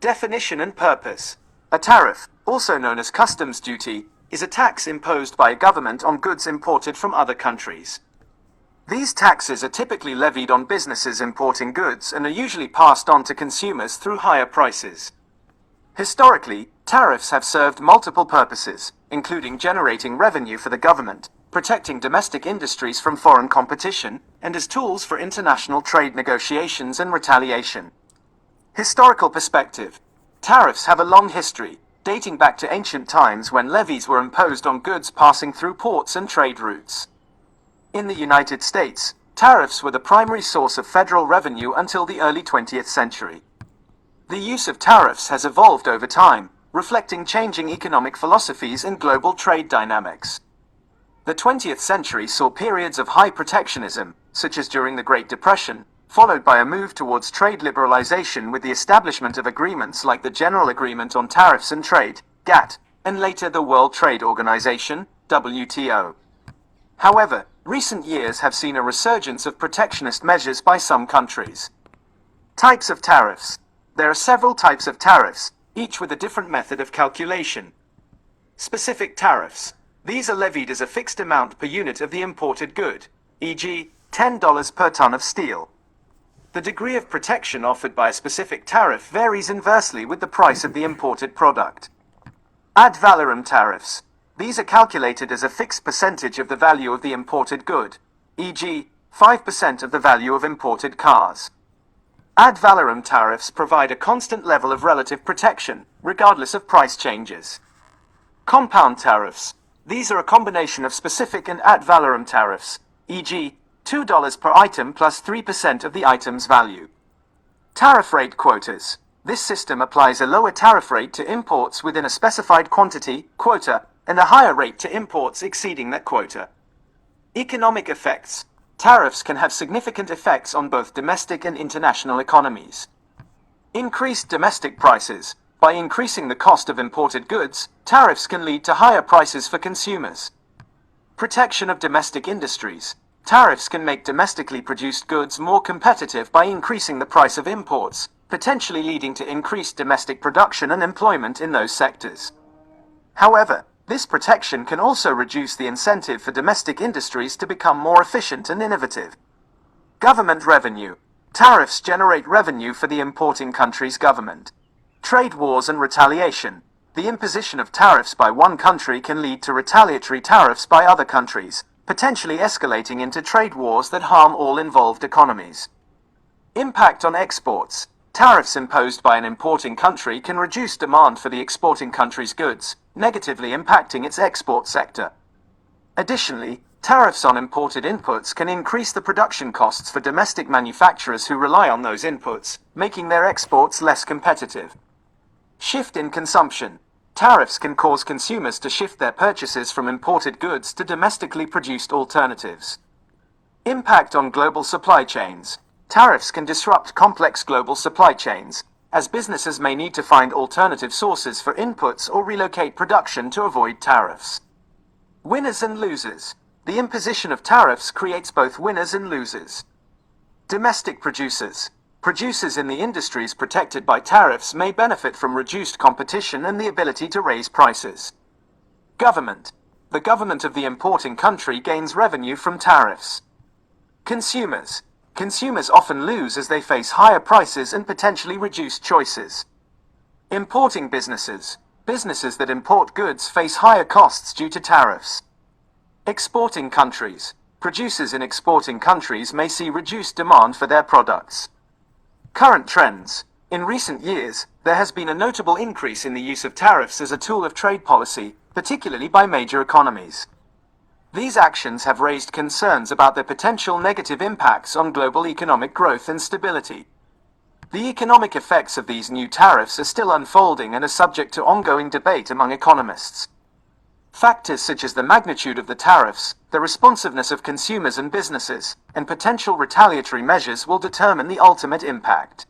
Definition and purpose. A tariff, also known as customs duty, is a tax imposed by a government on goods imported from other countries. These taxes are typically levied on businesses importing goods and are usually passed on to consumers through higher prices. Historically, tariffs have served multiple purposes, including generating revenue for the government, protecting domestic industries from foreign competition, and as tools for international trade negotiations and retaliation. Historical perspective. Tariffs have a long history, dating back to ancient times when levies were imposed on goods passing through ports and trade routes. In the United States, tariffs were the primary source of federal revenue until the early 20th century. The use of tariffs has evolved over time, reflecting changing economic philosophies and global trade dynamics. The 20th century saw periods of high protectionism, such as during the Great Depression, followed by a move towards trade liberalization with the establishment of agreements like the General Agreement on Tariffs and Trade, GATT, and later the World Trade Organization, WTO. However, recent years have seen a resurgence of protectionist measures by some countries. Types of tariffs. There are several types of tariffs, each with a different method of calculation. Specific tariffs. These are levied as a fixed amount per unit of the imported good, e.g., $10 per ton of steel. The degree of protection offered by a specific tariff varies inversely with the price of the imported product. Ad valorem tariffs. These are calculated as a fixed percentage of the value of the imported good, e.g., 5% of the value of imported cars. Ad valorem tariffs provide a constant level of relative protection, regardless of price changes. Compound tariffs. These are a combination of specific and ad valorem tariffs, e.g., $2 per item plus 3% of the item's value. Tariff rate quotas. This system applies a lower tariff rate to imports within a specified quantity, quota, and a higher rate to imports exceeding that quota. Economic effects. Tariffs can have significant effects on both domestic and international economies. Increased domestic prices. By increasing the cost of imported goods, tariffs can lead to higher prices for consumers. Protection of domestic industries. Tariffs can make domestically produced goods more competitive by increasing the price of imports, potentially leading to increased domestic production and employment in those sectors. However, this protection can also reduce the incentive for domestic industries to become more efficient and innovative. Government revenue. Tariffs generate revenue for the importing country's government. Trade wars and retaliation. The imposition of tariffs by one country can lead to retaliatory tariffs by other countries, potentially escalating into trade wars that harm all involved economies. Impact on exports. Tariffs imposed by an importing country can reduce demand for the exporting country's goods, negatively impacting its export sector. Additionally, tariffs on imported inputs can increase the production costs for domestic manufacturers who rely on those inputs, making their exports less competitive. Shift in consumption. Tariffs can cause consumers to shift their purchases from imported goods to domestically produced alternatives. Impact on global supply chains. Tariffs can disrupt complex global supply chains, as businesses may need to find alternative sources for inputs or relocate production to avoid tariffs. Winners and losers. The imposition of tariffs creates both winners and losers. Domestic producers. Producers in the industries protected by tariffs may benefit from reduced competition and the ability to raise prices. Government. The government of the importing country gains revenue from tariffs. Consumers. Consumers often lose as they face higher prices and potentially reduced choices. Importing businesses. Businesses that import goods face higher costs due to tariffs. Exporting countries. Producers in exporting countries may see reduced demand for their products. Current trends. In recent years, there has been a notable increase in the use of tariffs as a tool of trade policy, particularly by major economies. These actions have raised concerns about their potential negative impacts on global economic growth and stability. The economic effects of these new tariffs are still unfolding and are subject to ongoing debate among economists. Factors such as the magnitude of the tariffs, the responsiveness of consumers and businesses, and potential retaliatory measures will determine the ultimate impact.